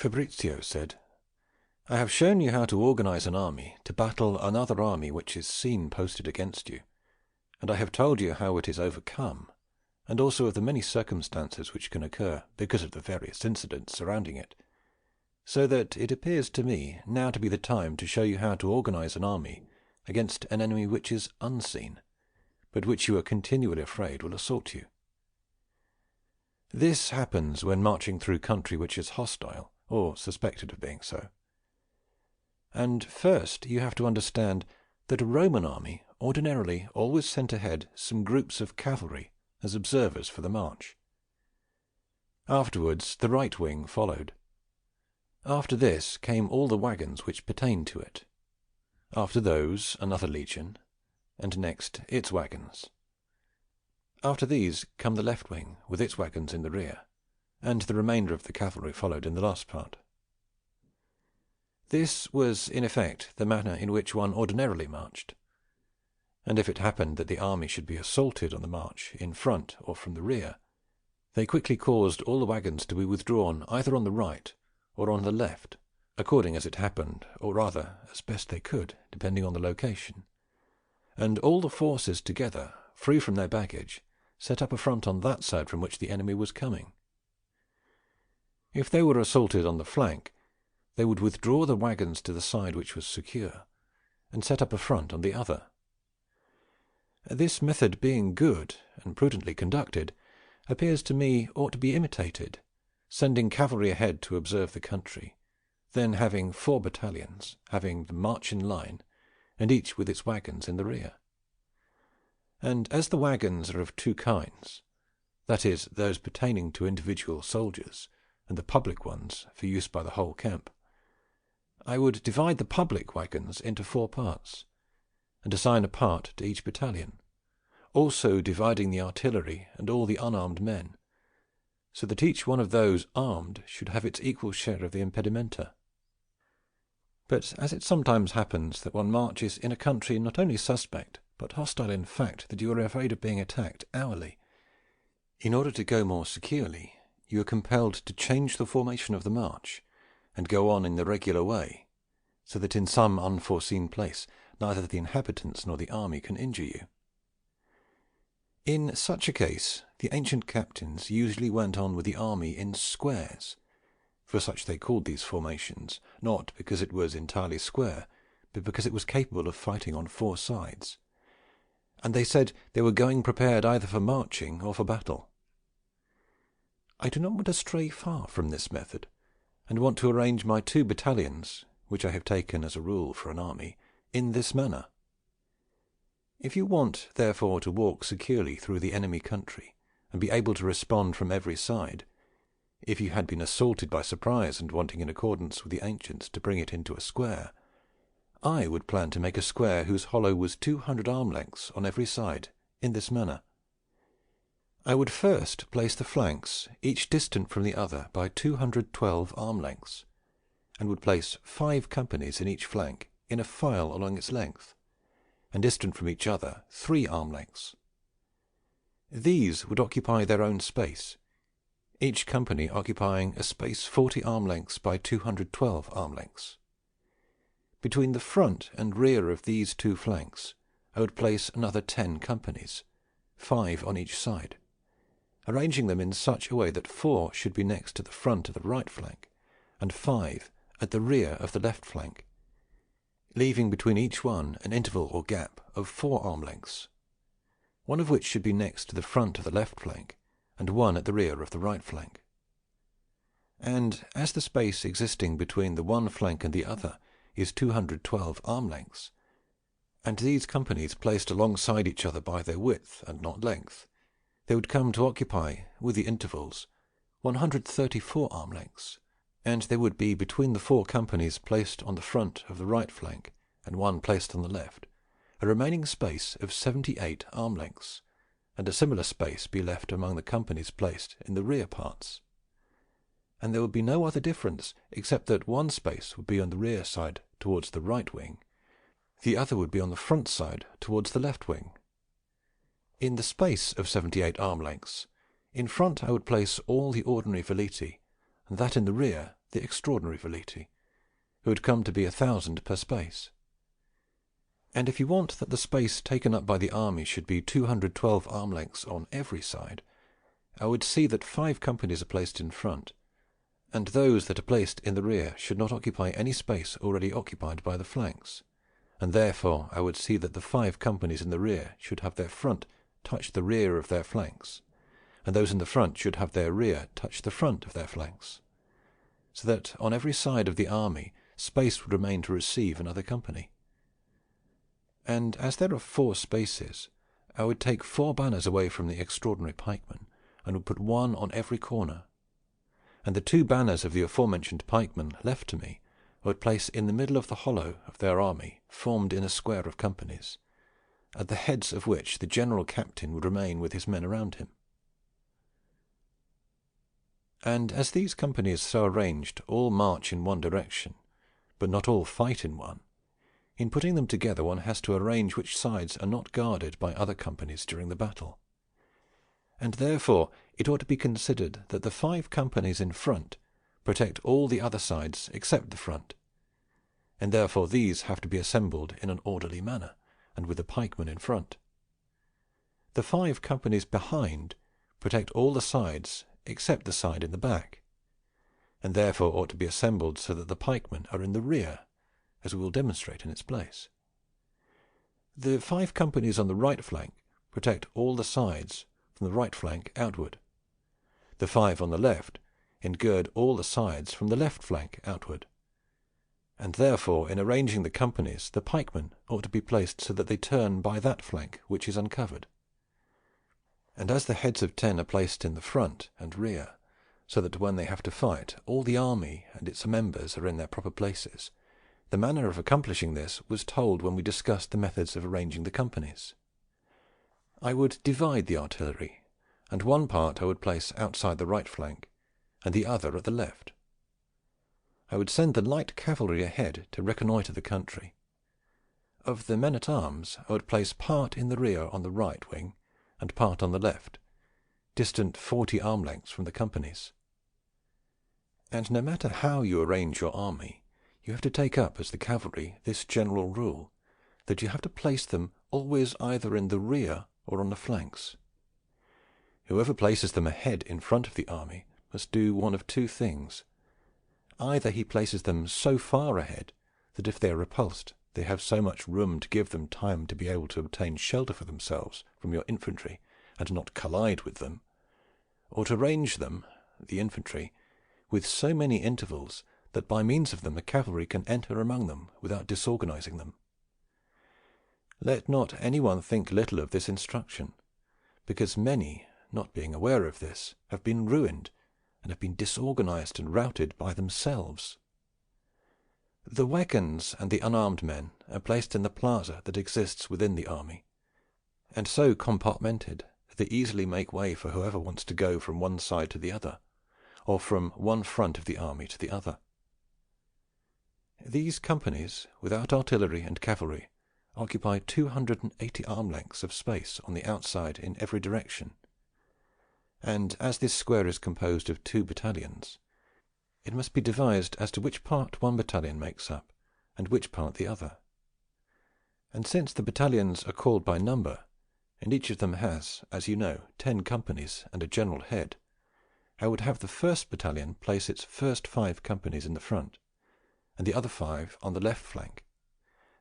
Fabrizio said, "I have shown you how to organize an army to battle another army which is seen posted against you, and I have told you how it is overcome, and also of the many circumstances which can occur because of the various incidents surrounding it, so that it appears to me now to be the time to show you how to organize an army against an enemy which is unseen, but which you are continually afraid will assault you. This happens when marching through country which is hostile, or suspected of being so. And first you have to understand that a Roman army ordinarily always sent ahead some groups of cavalry as observers for the march. Afterwards the right wing followed. After this came all the wagons which pertained to it. After those another legion, and next its wagons. After these come the left wing with its wagons in the rear, and the remainder of the cavalry followed in the last part. This was in effect the manner in which one ordinarily marched, and if it happened that the army should be assaulted on the march in front or from the rear, they quickly caused all the wagons to be withdrawn either on the right or on the left, according as it happened, or rather as best they could, depending on the location, and all the forces together, free from their baggage, set up a front on that side from which the enemy was coming. If they were assaulted on the flank, they would withdraw the wagons to the side which was secure, and set up a front on the other. This method, being good and prudently conducted, appears to me ought to be imitated, sending cavalry ahead to observe the country, then having 4 battalions, having the march in line, and each with its wagons in the rear. And as the wagons are of 2 kinds, that is, those pertaining to individual soldiers, and the public ones for use by the whole camp, I would divide the public wagons into 4 parts, and assign a part to each battalion, also dividing the artillery and all the unarmed men, so that each one of those armed should have its equal share of the impedimenta. But as it sometimes happens that one marches in a country not only suspect, but hostile in fact, that you are afraid of being attacked hourly, in order to go more securely, you are compelled to change the formation of the march, and go on in the regular way, so that in some unforeseen place neither the inhabitants nor the army can injure you. In such a case the ancient captains usually went on with the army in squares, for such they called these formations, not because it was entirely square, but because it was capable of fighting on 4 sides, and they said they were going prepared either for marching or for battle. I do not want to stray far from this method, and want to arrange my 2 battalions, which I have taken as a rule for an army, in this manner. If you want, therefore, to walk securely through the enemy country, and be able to respond from every side, if you had been assaulted by surprise and wanting in accordance with the ancients to bring it into a square, I would plan to make a square whose hollow was 200 arm lengths on every side, in this manner. I would first place the flanks, each distant from the other by 212 arm lengths, and would place 5 companies in each flank, in a file along its length, and distant from each other 3 arm lengths. These would occupy their own space, each company occupying a space 40 arm lengths by 212 arm lengths. Between the front and rear of these 2 flanks I would place another 10 companies, 5 on each side, arranging them in such a way that 4 should be next to the front of the right flank, and 5 at the rear of the left flank, leaving between each one an interval or gap of 4 arm lengths, one of which should be next to the front of the left flank, and one at the rear of the right flank. And as the space existing between the one flank and the other is 212 arm lengths, and these companies placed alongside each other by their width and not length, they would come to occupy, with the intervals, 134 arm lengths, and there would be between the 4 companies placed on the front of the right flank and one placed on the left a remaining space of 78 arm lengths, and a similar space be left among the companies placed in the rear parts. And there would be no other difference except that one space would be on the rear side towards the right wing, the other would be on the front side towards the left wing. In the space of 78 arm lengths, in front I would place all the ordinary veleti, and that in the rear the extraordinary veleti, who had come to be 1,000 per space. And if you want that the space taken up by the army should be 212 arm lengths on every side, I would see that 5 companies are placed in front, and those that are placed in the rear should not occupy any space already occupied by the flanks, and therefore I would see that the 5 companies in the rear should have their front touch the rear of their flanks, and those in the front should have their rear touch the front of their flanks, so that on every side of the army space would remain to receive another company. And as there are 4 spaces, I would take 4 banners away from the extraordinary pikemen, and would put 1 on every corner. And the 2 banners of the aforementioned pikemen left to me I would place in the middle of the hollow of their army, formed in a square of companies, at the heads of which the general captain would remain with his men around him. And as these companies so arranged all march in one direction, but not all fight in one, in putting them together one has to arrange which sides are not guarded by other companies during the battle. And therefore it ought to be considered that the 5 companies in front protect all the other sides except the front, and therefore these have to be assembled in an orderly manner, and with the pikemen in front. The 5 companies behind protect all the sides except the side in the back, and therefore ought to be assembled so that the pikemen are in the rear, as we will demonstrate in its place. The 5 companies on the right flank protect all the sides from the right flank outward. The 5 on the left engird all the sides from the left flank outward, and therefore in arranging the companies the pikemen ought to be placed so that they turn by that flank which is uncovered. And as the heads of 10 are placed in the front and rear, so that when they have to fight all the army and its members are in their proper places, the manner of accomplishing this was told when we discussed the methods of arranging the companies. I would divide the artillery, and one part I would place outside the right flank, and the other at the left. I would send the light cavalry ahead to reconnoitre the country. Of the men-at-arms I would place part in the rear on the right wing, and part on the left, distant 40 arm lengths from the companies. And no matter how you arrange your army, you have to take up as the cavalry this general rule, that you have to place them always either in the rear or on the flanks. Whoever places them ahead in front of the army must do one of 2 things. Either he places them so far ahead that if they are repulsed they have so much room to give them time to be able to obtain shelter for themselves from your infantry and not collide with them, or to range them, the infantry, with so many intervals that by means of them the cavalry can enter among them without disorganizing them. Let not anyone think little of this instruction, because many, not being aware of this, have been ruined and have been disorganized and routed by themselves. The wagons and the unarmed men are placed in the plaza that exists within the army, and so compartmented that they easily make way for whoever wants to go from one side to the other, or from one front of the army to the other. These companies, without artillery and cavalry, occupy 280 arm lengths of space on the outside in every direction, and as this square is composed of 2 battalions, it must be devised as to which part one battalion makes up, and which part the other. And since the battalions are called by number, and each of them has, as you know, 10 companies and a general head, I would have the 1st battalion place its first 5 companies in the front, and the other 5 on the left flank,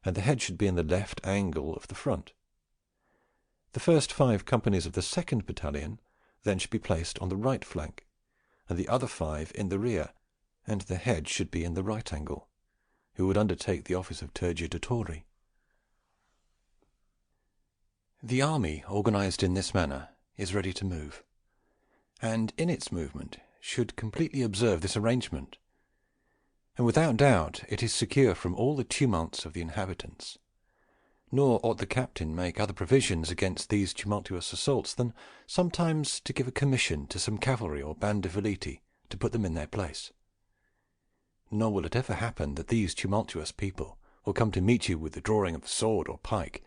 and the head should be in the left angle of the front. The first 5 companies of the 2nd battalion then should be placed on the right flank, and the other 5 in the rear, and the head should be in the right angle, who would undertake the office of tergitatore. The army, organized in this manner, is ready to move, and in its movement should completely observe this arrangement, and without doubt it is secure from all the tumults of the inhabitants. Nor ought the captain make other provisions against these tumultuous assaults than sometimes to give a commission to some cavalry or band of veleti to put them in their place. Nor will it ever happen that these tumultuous people will come to meet you with the drawing of sword or pike,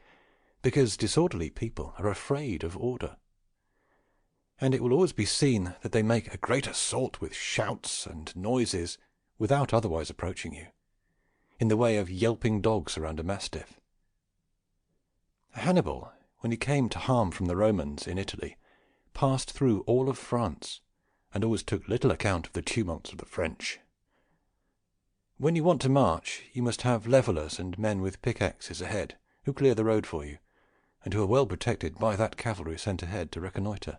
because disorderly people are afraid of order. And it will always be seen that they make a great assault with shouts and noises without otherwise approaching you, in the way of yelping dogs around a mastiff. Hannibal, when he came to harm from the Romans in Italy, passed through all of France, and always took little account of the tumults of the French. When you want to march, you must have levellers and men with pickaxes ahead, who clear the road for you, and who are well protected by that cavalry sent ahead to reconnoitre.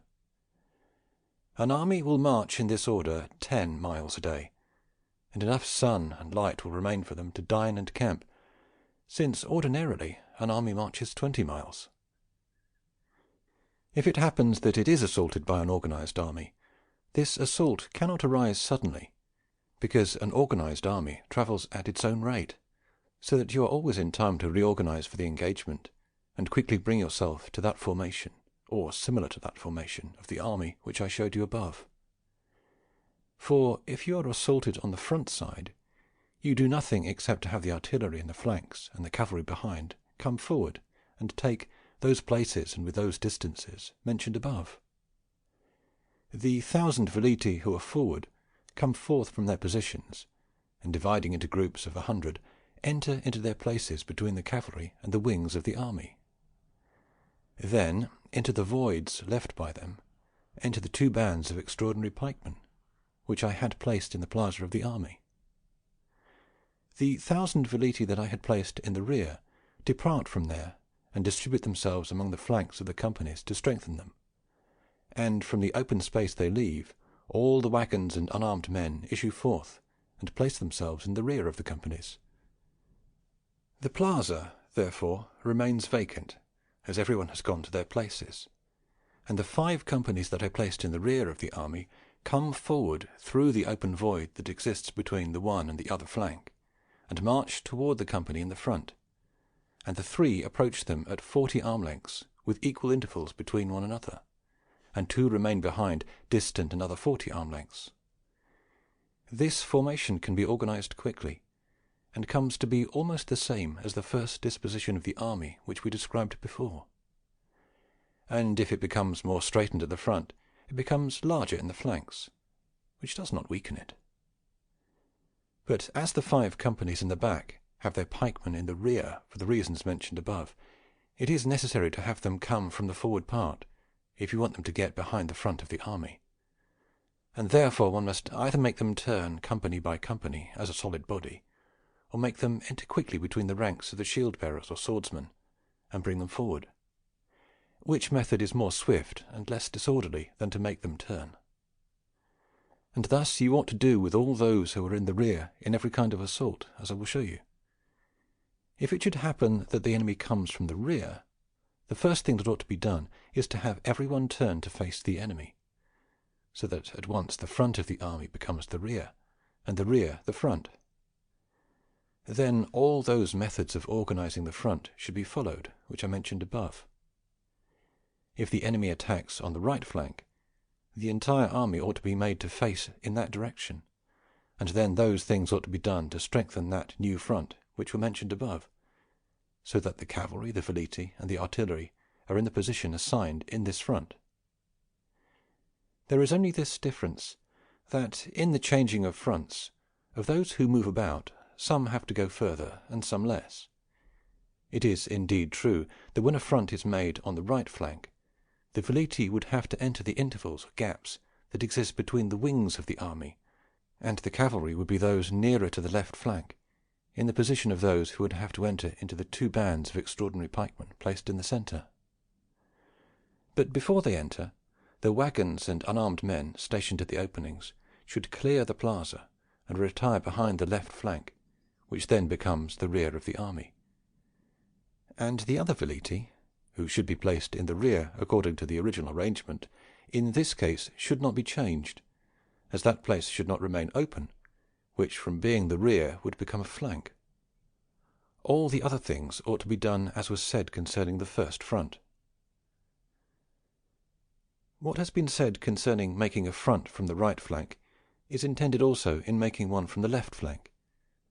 An army will march in this order 10 miles a day, and enough sun and light will remain for them to dine and camp, since ordinarily an army marches 20 miles. If it happens that it is assaulted by an organized army, this assault cannot arise suddenly, because an organized army travels at its own rate, so that you are always in time to reorganize for the engagement, and quickly bring yourself to that formation, or similar to that formation, of the army which I showed you above. For if you are assaulted on the front side, you do nothing except to have the artillery in the flanks and the cavalry behind come forward and take those places and with those distances mentioned above. The 1,000 veliti who are forward come forth from their positions, and dividing into groups of 100, enter into their places between the cavalry and the wings of the army. Then into the voids left by them enter the 2 bands of extraordinary pikemen, which I had placed in the plaza of the army. The 1,000 veliti that I had placed in the rear depart from there and distribute themselves among the flanks of the companies to strengthen them, and from the open space they leave, all the wagons and unarmed men issue forth and place themselves in the rear of the companies. The plaza, therefore, remains vacant, as everyone has gone to their places, and the 5 companies that I placed in the rear of the army come forward through the open void that exists between the one and the other flank, and march toward the company in the front, and the 3 approach them at 40 arm lengths, with equal intervals between one another, and 2 remain behind, distant another 40 arm lengths. This formation can be organized quickly, and comes to be almost the same as the first disposition of the army which we described before. And if it becomes more straightened at the front, it becomes larger in the flanks, which does not weaken it. But as the 5 companies in the back have their pikemen in the rear for the reasons mentioned above, it is necessary to have them come from the forward part, if you want them to get behind the front of the army. And therefore one must either make them turn company by company as a solid body, or make them enter quickly between the ranks of the shield-bearers or swordsmen, and bring them forward, which method is more swift and less disorderly than to make them turn. And thus you ought to do with all those who are in the rear in every kind of assault, as I will show you. If it should happen that the enemy comes from the rear, the first thing that ought to be done is to have everyone turn to face the enemy, so that at once the front of the army becomes the rear, and the rear the front. Then all those methods of organizing the front should be followed which I mentioned above. If the enemy attacks on the right flank, the entire army ought to be made to face in that direction, and then those things ought to be done to strengthen that new front which were mentioned above, so that the cavalry, the veliti, and the artillery are in the position assigned in this front. There is only this difference, that in the changing of fronts, of those who move about, some have to go further and some less. It is indeed true that when a front is made on the right flank, the veliti would have to enter the intervals or gaps that exist between the wings of the army, and the cavalry would be those nearer to the left flank, in the position of those who would have to enter into the 2 bands of extraordinary pikemen placed in the centre. But before they enter, the wagons and unarmed men stationed at the openings should clear the plaza and retire behind the left flank, which then becomes the rear of the army. And the other veliti, who should be placed in the rear according to the original arrangement, in this case should not be changed, as that place should not remain open, which from being the rear would become a flank. All the other things ought to be done as was said concerning the first front. What has been said concerning making a front from the right flank is intended also in making one from the left flank,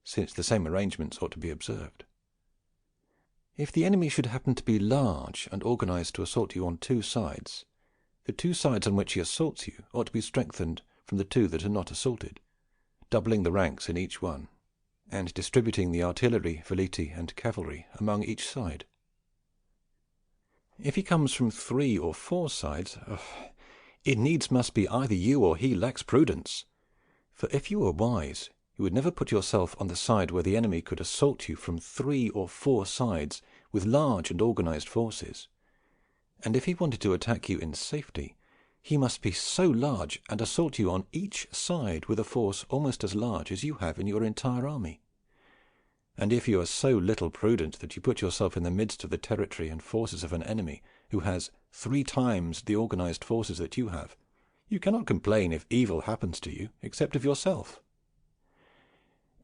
since the same arrangements ought to be observed. If the enemy should happen to be large and organized to assault you on 2 sides, the 2 sides on which he assaults you ought to be strengthened from the 2 that are not assaulted, doubling the ranks in each one, and distributing the artillery, veleti, and cavalry among each side. If he comes from 3 or 4 sides, it needs must be either you or he lacks prudence. For if you were wise, you would never put yourself on the side where the enemy could assault you from 3 or 4 sides with large and organized forces. And if he wanted to attack you in safety, he must be so large and assault you on each side with a force almost as large as you have in your entire army. And if you are so little prudent that you put yourself in the midst of the territory and forces of an enemy who has 3 times the organized forces that you have, you cannot complain if evil happens to you, except of yourself.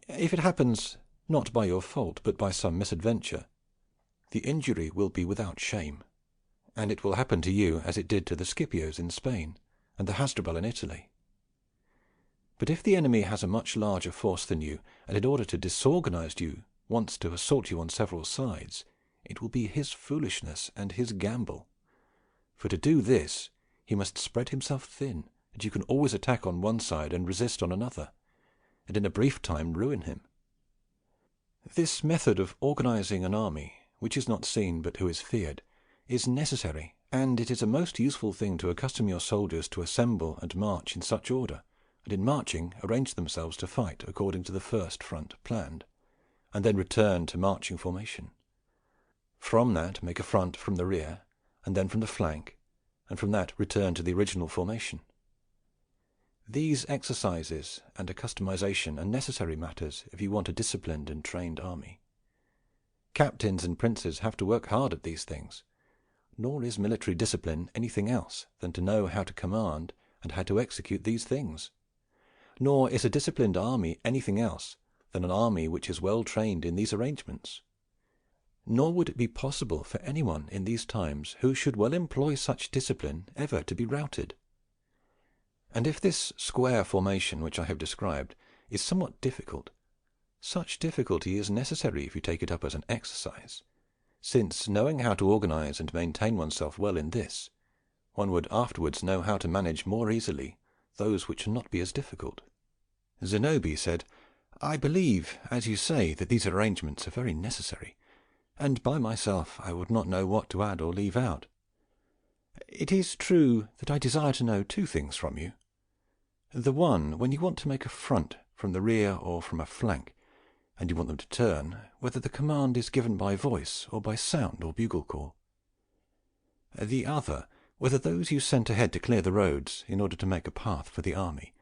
If it happens not by your fault, but by some misadventure, the injury will be without shame, and it will happen to you as it did to the Scipios in Spain and the Hasdrubal in Italy. But if the enemy has a much larger force than you, and in order to disorganize you wants to assault you on several sides, it will be his foolishness and his gamble. For to do this he must spread himself thin, and you can always attack on one side and resist on another, and in a brief time ruin him. This method of organizing an army, which is not seen but who is feared, is necessary, and it is a most useful thing to accustom your soldiers to assemble and march in such order, and in marching arrange themselves to fight according to the first front planned, and then return to marching formation. From that make a front from the rear, and then from the flank, and from that return to the original formation. These exercises and accustomization are necessary matters if you want a disciplined and trained army. Captains and princes have to work hard at these things, nor is military discipline anything else than to know how to command and how to execute these things. Nor is a disciplined army anything else than an army which is well trained in these arrangements. Nor would it be possible for anyone in these times who should well employ such discipline ever to be routed. And if this square formation which I have described is somewhat difficult, such difficulty is necessary if you take it up as an exercise, since, knowing how to organize and maintain oneself well in this, one would afterwards know how to manage more easily those which will not be as difficult. Zenobie said, "I believe, as you say, that these arrangements are very necessary, and by myself I would not know what to add or leave out. It is true that I desire to know 2 things from you. The one, when you want to make a front from the rear or from a flank, and you want them to turn, whether the command is given by voice or by sound or bugle call. The other, whether those you sent ahead to clear the roads in order to make a path for the army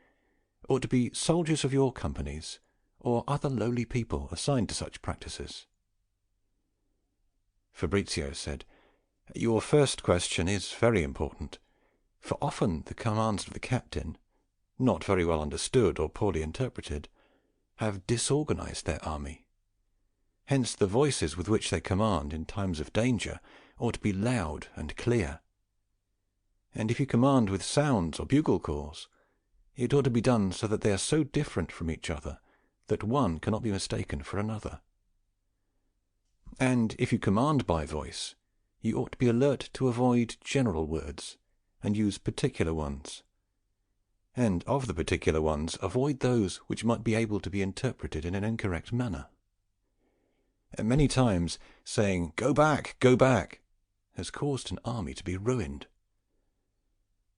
ought to be soldiers of your companies, or other lowly people assigned to such practices." Fabrizio said, "Your first question is very important, for often the commands of the captain, not very well understood or poorly interpreted, have disorganized their army. Hence the voices with which they command in times of danger ought to be loud and clear. And if you command with sounds or bugle calls, it ought to be done so that they are so different from each other that one cannot be mistaken for another. And if you command by voice, you ought to be alert to avoid general words, and use particular ones. And of the particular ones, avoid those which might be able to be interpreted in an incorrect manner. Many times saying, 'Go back, go back,' has caused an army to be ruined.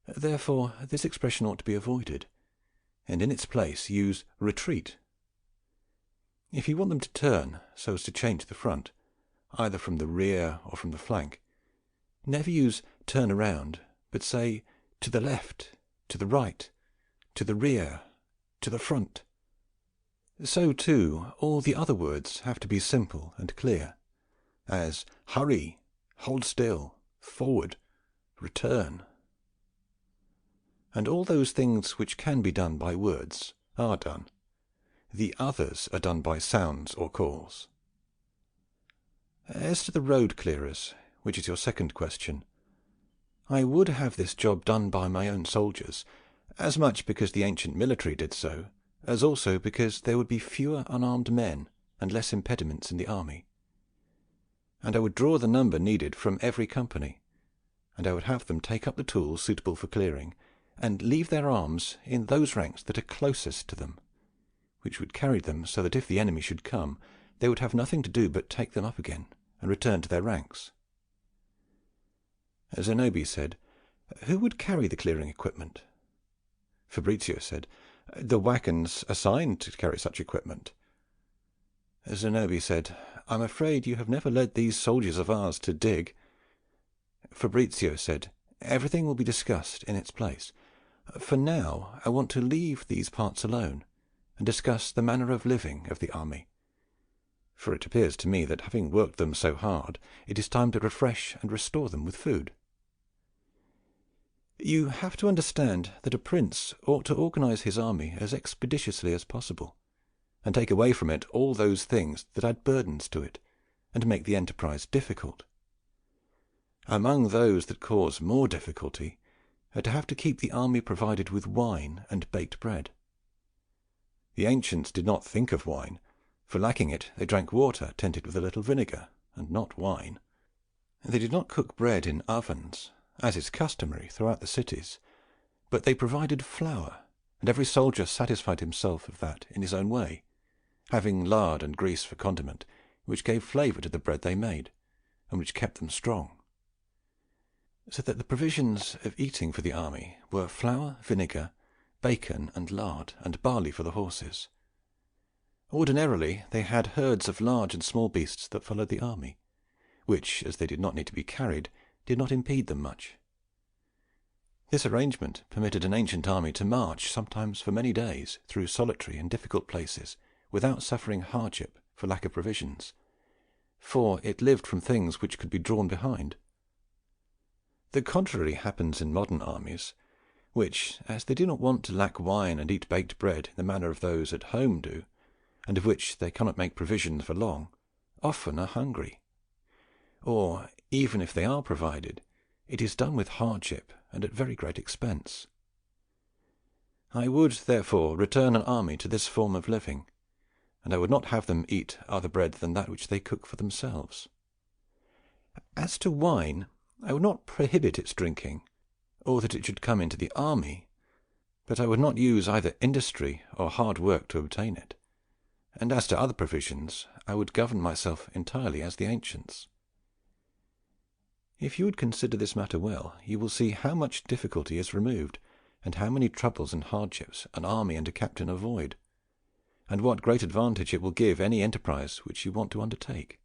Therefore this expression ought to be avoided, and in its place use 'retreat.' If you want them to turn so as to change the front, either from the rear or from the flank, never use 'turn around,' but say 'to the left, to the right, to the rear, to the front.' So, too, all the other words have to be simple and clear, as hurry, hold still, forward, return. And all those things which can be done by words are done. The others are done by sounds or calls. As to the road clearers, which is your second question, I would have this job done by my own soldiers, as much because the ancient military did so, as also because there would be fewer unarmed men and less impediments in the army. And I would draw the number needed from every company, and I would have them take up the tools suitable for clearing, and leave their arms in those ranks that are closest to them, which would carry them so that if the enemy should come, they would have nothing to do but take them up again and return to their ranks. Zenobia said, "Who would carry the clearing equipment?" Fabrizio said, "The wagons assigned to carry such equipment." Zenobia said, "I'm afraid you have never led these soldiers of ours to dig." Fabrizio said, "Everything will be discussed in its place. For now I want to leave these parts alone, and discuss the manner of living of the army. For it appears to me that, having worked them so hard, it is time to refresh and restore them with food. You have to understand that a prince ought to organize his army as expeditiously as possible, and take away from it all those things that add burdens to it, and make the enterprise difficult. Among those that cause more difficulty are to have to keep the army provided with wine and baked bread. The ancients did not think of wine, for lacking it they drank water tinted with a little vinegar, and not wine. They did not cook bread in ovens, as is customary throughout the cities, but they provided flour, and every soldier satisfied himself of that in his own way, having lard and grease for condiment, which gave flavour to the bread they made, and which kept them strong. So that the provisions of eating for the army were flour, vinegar, bacon, and lard, and barley for the horses. Ordinarily they had herds of large and small beasts that followed the army, which, as they did not need to be carried, did not impede them much. This arrangement permitted an ancient army to march sometimes for many days through solitary and difficult places without suffering hardship for lack of provisions, for it lived from things which could be drawn behind. The contrary happens in modern armies, which, as they do not want to lack wine and eat baked bread in the manner of those at home do, and of which they cannot make provision for long, often are hungry. Or, even if they are provided, it is done with hardship and at very great expense. I would, therefore, return an army to this form of living, and I would not have them eat other bread than that which they cook for themselves. As to wine, I would not prohibit its drinking, or that it should come into the army, but I would not use either industry or hard work to obtain it. And as to other provisions, I would govern myself entirely as the ancients. If you would consider this matter well, you will see how much difficulty is removed, and how many troubles and hardships an army and a captain avoid, and what great advantage it will give any enterprise which you want to undertake."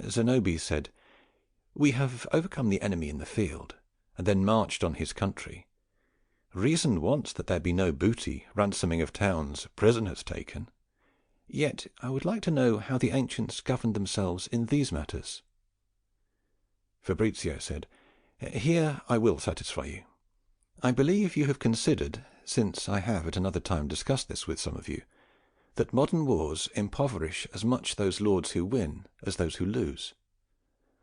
Zenobia said, "We have overcome the enemy in the field, and then marched on his country. Reason wants that there be no booty, ransoming of towns, prisoners taken. Yet I would like to know how the ancients governed themselves in these matters." Fabrizio said, "Here I will satisfy you. I believe you have considered, since I have at another time discussed this with some of you, that modern wars impoverish as much those lords who win as those who lose.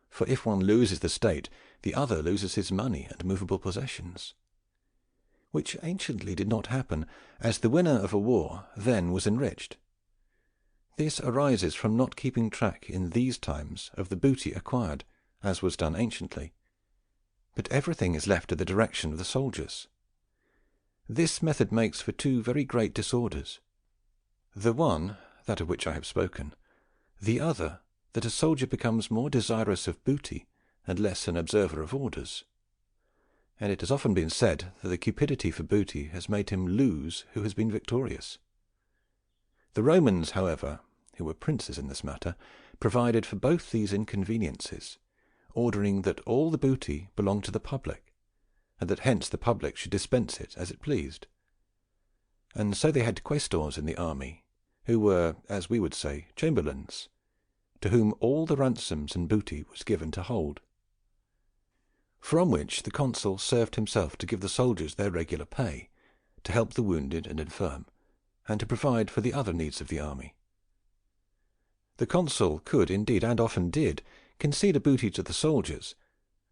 For if one loses the state, the other loses his money and movable possessions, which anciently did not happen, as the winner of a war then was enriched. This arises from not keeping track in these times of the booty acquired, as was done anciently, but everything is left to the direction of the soldiers. This method makes for two very great disorders: the one, that of which I have spoken; the other, that a soldier becomes more desirous of booty and less an observer of orders. And it has often been said that the cupidity for booty has made him lose who has been victorious. The Romans, however, who were princes in this matter, provided for both these inconveniences, ordering that all the booty belonged to the public, and that hence the public should dispense it as it pleased. And so they had quaestors in the army, who were, as we would say, chamberlains, to whom all the ransoms and booty was given to hold, from which the consul served himself to give the soldiers their regular pay, to help the wounded and infirm, and to provide for the other needs of the army. The consul could indeed, and often did, concede a booty to the soldiers,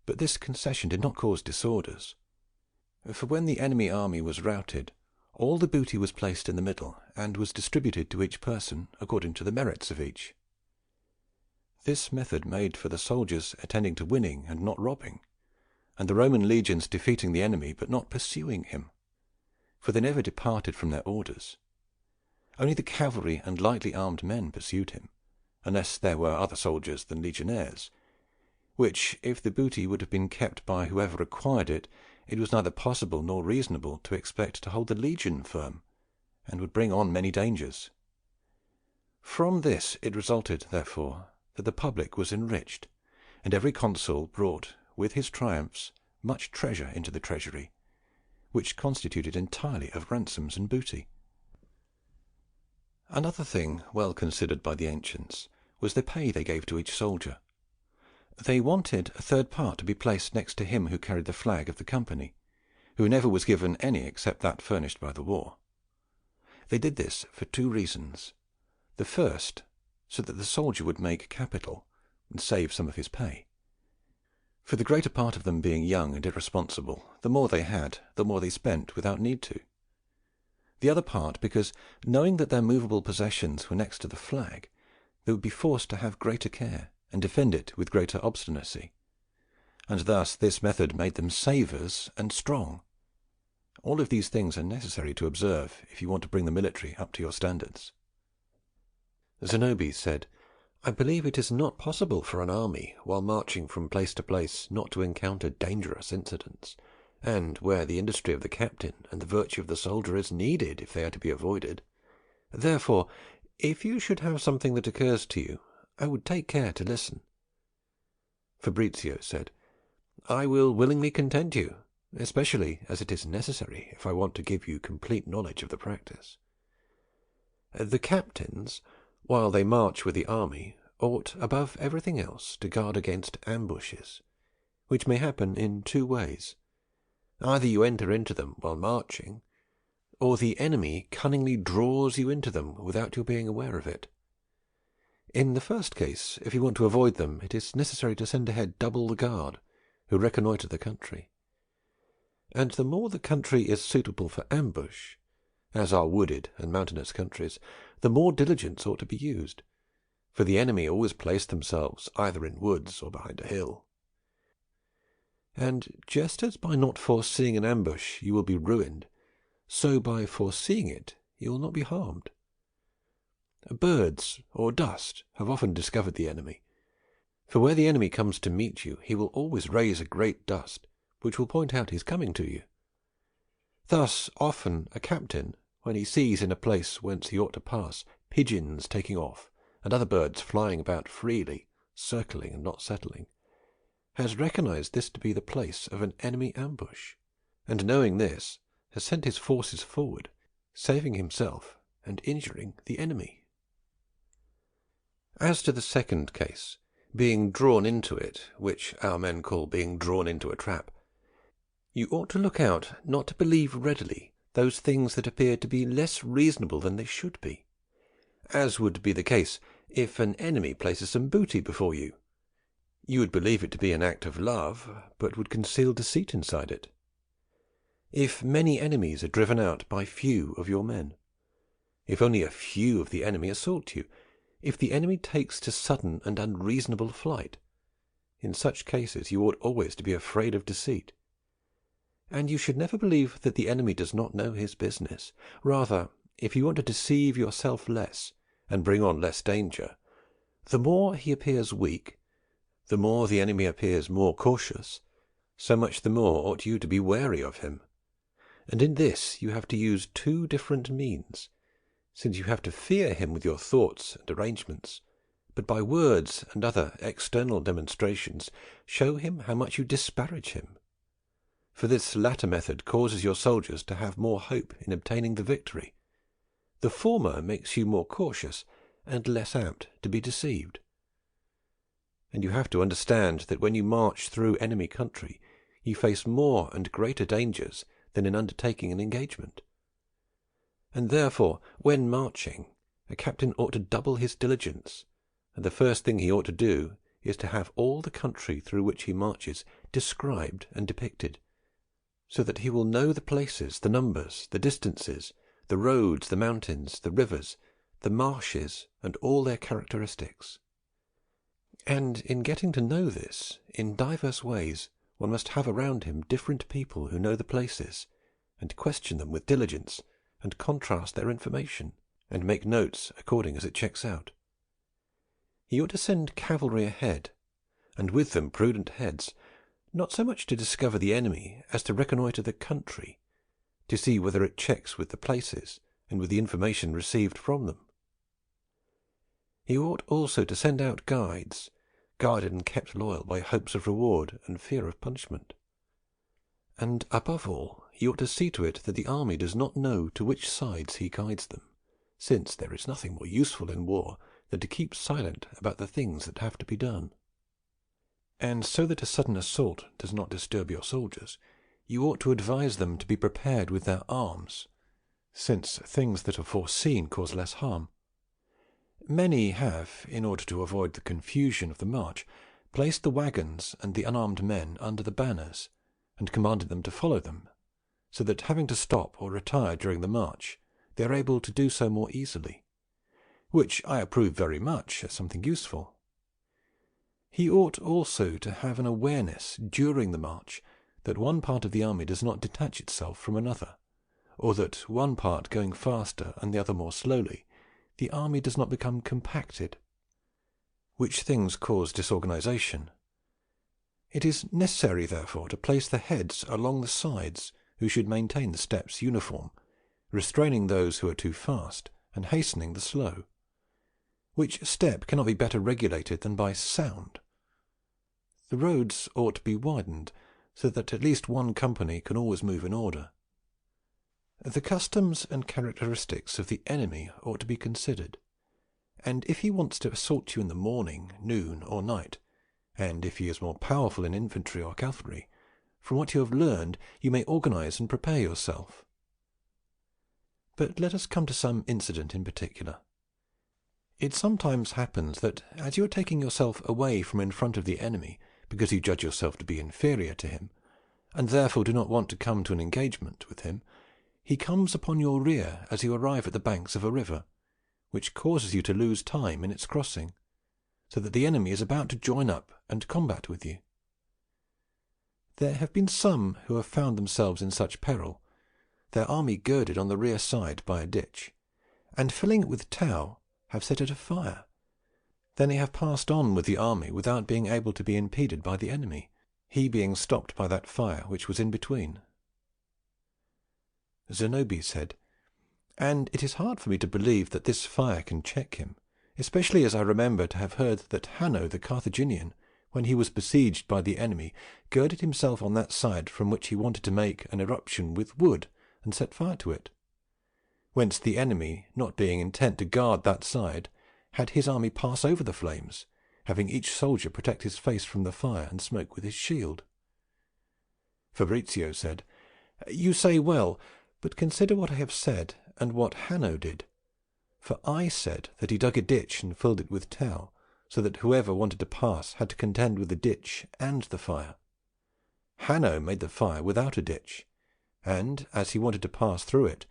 but this concession did not cause disorders. For when the enemy army was routed, all the booty was placed in the middle, and was distributed to each person according to the merits of each. This method made for the soldiers attending to winning and not robbing, and the Roman legions defeating the enemy but not pursuing him, for they never departed from their orders, Only the cavalry and lightly armed men pursued him, unless there were other soldiers than legionaries, which, if the booty would have been kept by whoever required it, it was neither possible nor reasonable to expect to hold the legion firm, and would bring on many dangers. From this it resulted, therefore, that the public was enriched, and every consul brought, with his triumphs, much treasure into the treasury, which constituted entirely of ransoms and booty. Another thing well considered by the ancients was the pay they gave to each soldier. They wanted a third part to be placed next to him who carried the flag of the company, who never was given any except that furnished by the war. They did this for two reasons. The first, so that the soldier would make capital and save some of his pay. For the greater part of them being young and irresponsible, the more they had, the more they spent without need to. The other part because, knowing that their movable possessions were next to the flag, they would be forced to have greater care and defend it with greater obstinacy, and thus this method made them savers and strong. All of these things are necessary to observe if you want to bring the military up to your standards. Zenobie said, "I believe it is not possible for an army, while marching from place to place, not to encounter dangerous incidents, and where the industry of the captain and the virtue of the soldier is needed if they are to be avoided. Therefore, if you should have something that occurs to you, I would take care to listen." Fabrizio said, "I will willingly content you, especially as it is necessary if I want to give you complete knowledge of the practice. The captains, while they march with the army, ought above everything else to guard against ambushes, which may happen in two ways. Either you enter into them while marching, or the enemy cunningly draws you into them without your being aware of it. In the first case, if you want to avoid them, it is necessary to send ahead double the guard, who reconnoitre the country. And the more the country is suitable for ambush, as are wooded and mountainous countries, the more diligence ought to be used, for the enemy always place themselves either in woods or behind a hill. And just as by not foreseeing an ambush you will be ruined, so by foreseeing it you will not be harmed. Birds or dust have often discovered the enemy, for where the enemy comes to meet you he will always raise a great dust, which will point out his coming to you. Thus often a captain, when he sees in a place whence he ought to pass pigeons taking off, and other birds flying about freely, circling and not settling, has recognized this to be the place of an enemy ambush, and knowing this, has sent his forces forward, saving himself and injuring the enemy. As to the second case, being drawn into it, which our men call being drawn into a trap, you ought to look out not to believe readily those things that appear to be less reasonable than they should be, as would be the case if an enemy places some booty before you. You would believe it to be an act of love, but would conceal deceit inside it. If many enemies are driven out by few of your men, if only a few of the enemy assault you, if the enemy takes to sudden and unreasonable flight, in such cases you ought always to be afraid of deceit. And you should never believe that the enemy does not know his business. Rather, if you want to deceive yourself less, and bring on less danger, the more he appears weak, the more the enemy appears more cautious, so much the more ought you to be wary of him. And in this you have to use two different means, since you have to fear him with your thoughts and arrangements, but by words and other external demonstrations show him how much you disparage him. For this latter method causes your soldiers to have more hope in obtaining the victory. The former makes you more cautious and less apt to be deceived. And you have to understand that when you march through enemy country, you face more and greater dangers than in undertaking an engagement. And therefore, when marching, a captain ought to double his diligence, and the first thing he ought to do is to have all the country through which he marches described and depicted, so that he will know the places, the numbers, the distances, the roads, the mountains, the rivers, the marshes, and all their characteristics. And in getting to know this, in divers ways, one must have around him different people who know the places, and question them with diligence, and contrast their information, and make notes according as it checks out. He ought to send cavalry ahead, and with them prudent heads, not so much to discover the enemy as to reconnoitre the country, to see whether it checks with the places and with the information received from them. He ought also to send out guides, guarded and kept loyal by hopes of reward and fear of punishment. And above all, he ought to see to it that the army does not know to which sides he guides them, since there is nothing more useful in war than to keep silent about the things that have to be done. And so that a sudden assault does not disturb your soldiers, you ought to advise them to be prepared with their arms, since things that are foreseen cause less harm. Many have, in order to avoid the confusion of the march, placed the waggons and the unarmed men under the banners, and commanded them to follow them, so that, having to stop or retire during the march, they are able to do so more easily, which I approve very much as something useful. He ought also to have an awareness during the march that one part of the army does not detach itself from another, or that, one part going faster and the other more slowly, the army does not become compacted, which things cause disorganization. It is necessary, therefore, to place the heads along the sides, who should maintain the steps uniform, restraining those who are too fast, and hastening the slow, which step cannot be better regulated than by sound. The roads ought to be widened, so that at least one company can always move in order. The customs and characteristics of the enemy ought to be considered, and if he wants to assault you in the morning, noon, or night, and if he is more powerful in infantry or cavalry, from what you have learned you may organize and prepare yourself. But let us come to some incident in particular. It sometimes happens that, as you are taking yourself away from in front of the enemy, because you judge yourself to be inferior to him, and therefore do not want to come to an engagement with him, he comes upon your rear as you arrive at the banks of a river, which causes you to lose time in its crossing, so that the enemy is about to join up and combat with you. There have been some who have found themselves in such peril, their army girded on the rear side by a ditch, and filling it with tow, have set it afire. Then they have passed on with the army without being able to be impeded by the enemy, he being stopped by that fire which was in between. Zenobie said, "And it is hard for me to believe that this fire can check him, especially as I remember to have heard that Hanno the Carthaginian, when he was besieged by the enemy, girded himself on that side from which he wanted to make an eruption with wood and set fire to it, whence the enemy, not being intent to guard that side, had his army pass over the flames, having each soldier protect his face from the fire and smoke with his shield." Fabrizio said, "You say well, but consider what I have said and what Hanno did. For I said that he dug a ditch and filled it with tow, so that whoever wanted to pass had to contend with the ditch and the fire. Hanno made the fire without a ditch, and, as he wanted to pass through it,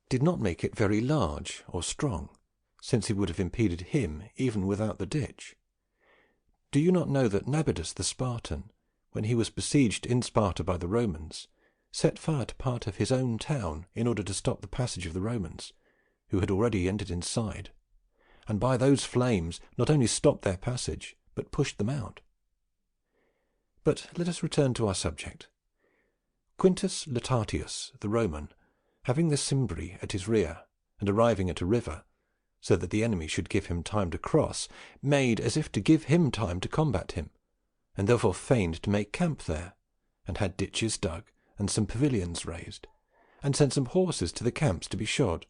did not make it very large or strong, since it would have impeded him even without the ditch. Do you not know that Nabonidus the Spartan, when he was besieged in Sparta by the Romans, set fire to part of his own town in order to stop the passage of the Romans, who had already entered inside, and by those flames not only stopped their passage, but pushed them out? But let us return to our subject. Quintus Lutatius, the Roman, having the Cimbri at his rear, and arriving at a river, so that the enemy should give him time to cross, made as if to give him time to combat him, and therefore feigned to make camp there, and had ditches dug, and some pavilions raised, and sent some horses to the camps to be shod,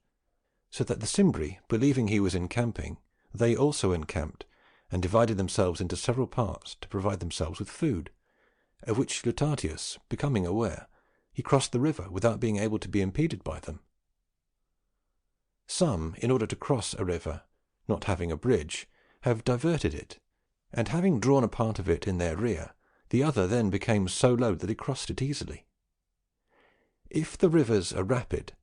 so that the Cimbri, believing he was encamping, they also encamped, and divided themselves into several parts to provide themselves with food, of which Lutatius, becoming aware, he crossed the river without being able to be impeded by them. Some, in order to cross a river, not having a bridge, have diverted it, and having drawn a part of it in their rear, the other then became so low that they crossed it easily. If the rivers are rapid,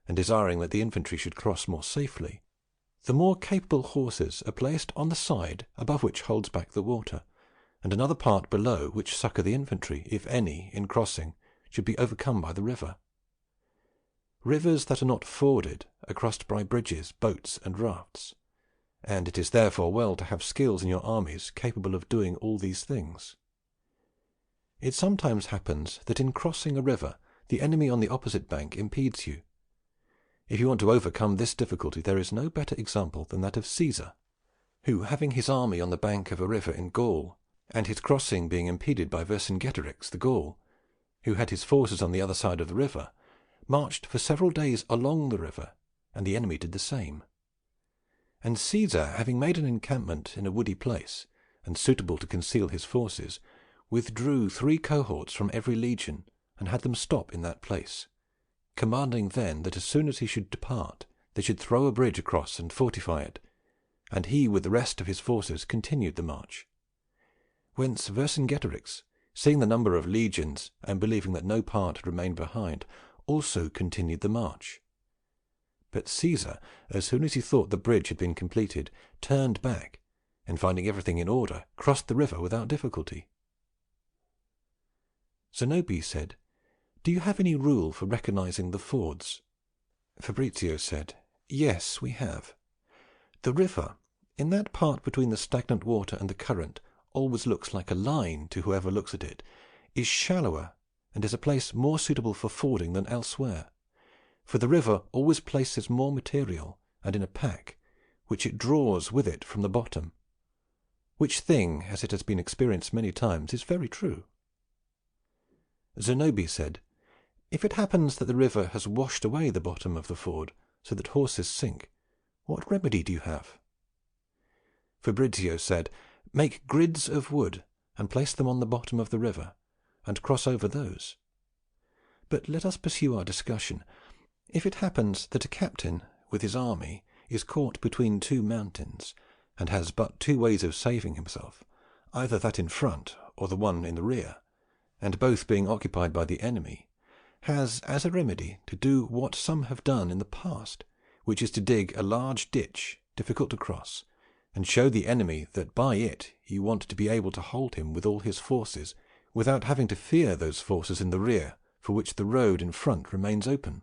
and desiring that the infantry should cross more safely, the more capable horses are placed on the side above which holds back the water, and another part below which succour the infantry, if any, in crossing, should be overcome by the river. Rivers that are not forded are crossed by bridges, boats, and rafts, and it is therefore well to have skills in your armies capable of doing all these things. It sometimes happens that in crossing a river the enemy on the opposite bank impedes you. If you want to overcome this difficulty, there is no better example than that of Caesar, who, having his army on the bank of a river in Gaul, and his crossing being impeded by Vercingetorix the Gaul, who had his forces on the other side of the river, marched for several days along the river, and the enemy did the same. And Caesar, having made an encampment in a woody place, and suitable to conceal his forces, withdrew 3 cohorts from every legion, and had them stop in that place, commanding then that as soon as he should depart they should throw a bridge across and fortify it, and he with the rest of his forces continued the march. Whence Vercingetorix, seeing the number of legions, and believing that no part had remained behind, also continued the march. But Caesar, as soon as he thought the bridge had been completed, turned back, and finding everything in order, crossed the river without difficulty. Zenobia said, "Do you have any rule for recognizing the fords?" Fabrizio said, "Yes, we have. The river, in that part between the stagnant water and the current, always looks like a line to whoever looks at it, is shallower, and is a place more suitable for fording than elsewhere. For the river always places more material, and in a pack, which it draws with it from the bottom, which thing, as it has been experienced many times, is very true." Zenobia said, "If it happens that the river has washed away the bottom of the ford, so that horses sink, what remedy do you have?" Fabrizio said, "Make grids of wood, and place them on the bottom of the river, and cross over those. But let us pursue our discussion. If it happens that a captain with his army is caught between 2 mountains, and has but 2 ways of saving himself, either that in front or the one in the rear, and both being occupied by the enemy, has as a remedy to do what some have done in the past, which is to dig a large ditch difficult to cross, and show the enemy that by it you want to be able to hold him with all his forces, without having to fear those forces in the rear, for which the road in front remains open.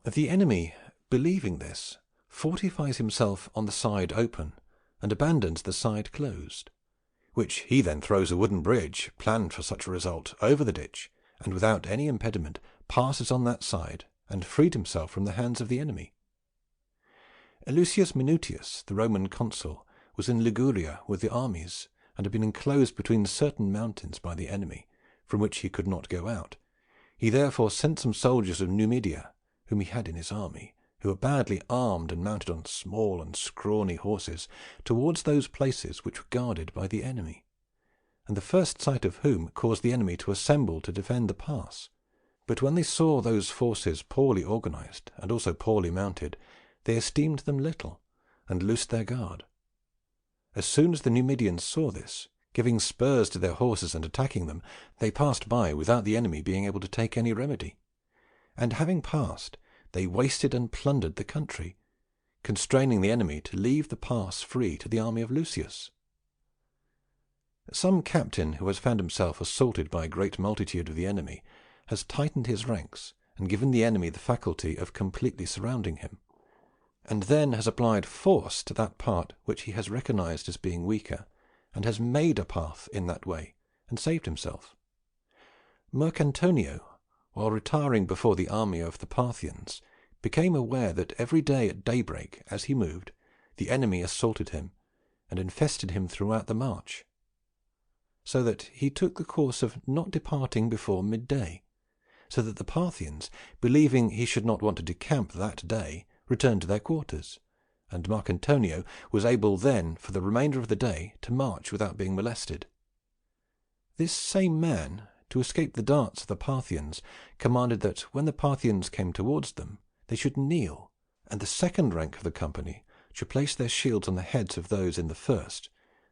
The enemy, believing this, fortifies himself on the side open, and abandons the side closed, which he then throws a wooden bridge, planned for such a result, over the ditch, and without any impediment passes on that side, and freed himself from the hands of the enemy. Lucius Minutius, the Roman consul, was in Liguria with the armies, and had been enclosed between certain mountains by the enemy, from which he could not go out. He therefore sent some soldiers of Numidia, whom he had in his army, who were badly armed and mounted on small and scrawny horses, towards those places which were guarded by the enemy, and the first sight of whom caused the enemy to assemble to defend the pass. But when they saw those forces poorly organized and also poorly mounted, they esteemed them little, and loosed their guard. As soon as the Numidians saw this, giving spurs to their horses and attacking them, they passed by without the enemy being able to take any remedy, and having passed, they wasted and plundered the country, constraining the enemy to leave the pass free to the army of Lucius. Some captain who has found himself assaulted by a great multitude of the enemy has tightened his ranks and given the enemy the faculty of completely surrounding him, and then has applied force to that part which he has recognized as being weaker, and has made a path in that way, and saved himself. Marcantonio, while retiring before the army of the Parthians, became aware that every day at daybreak, as he moved, the enemy assaulted him, and infested him throughout the march, so that he took the course of not departing before midday, so that the Parthians, believing he should not want to decamp that day, returned to their quarters, and Marcantonio was able then for the remainder of the day to march without being molested. This same man, to escape the darts of the Parthians, commanded that when the Parthians came towards them they should kneel, and the second rank of the company should place their shields on the heads of those in the first,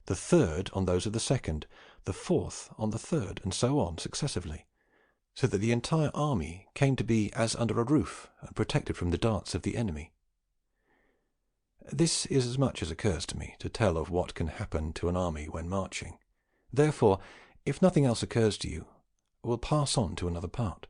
the third on those of the second, the fourth on the third, and so on successively, so that the entire army came to be as under a roof, and protected from the darts of the enemy. This is as much as occurs to me to tell of what can happen to an army when marching. Therefore, if nothing else occurs to you, we'll pass on to another part.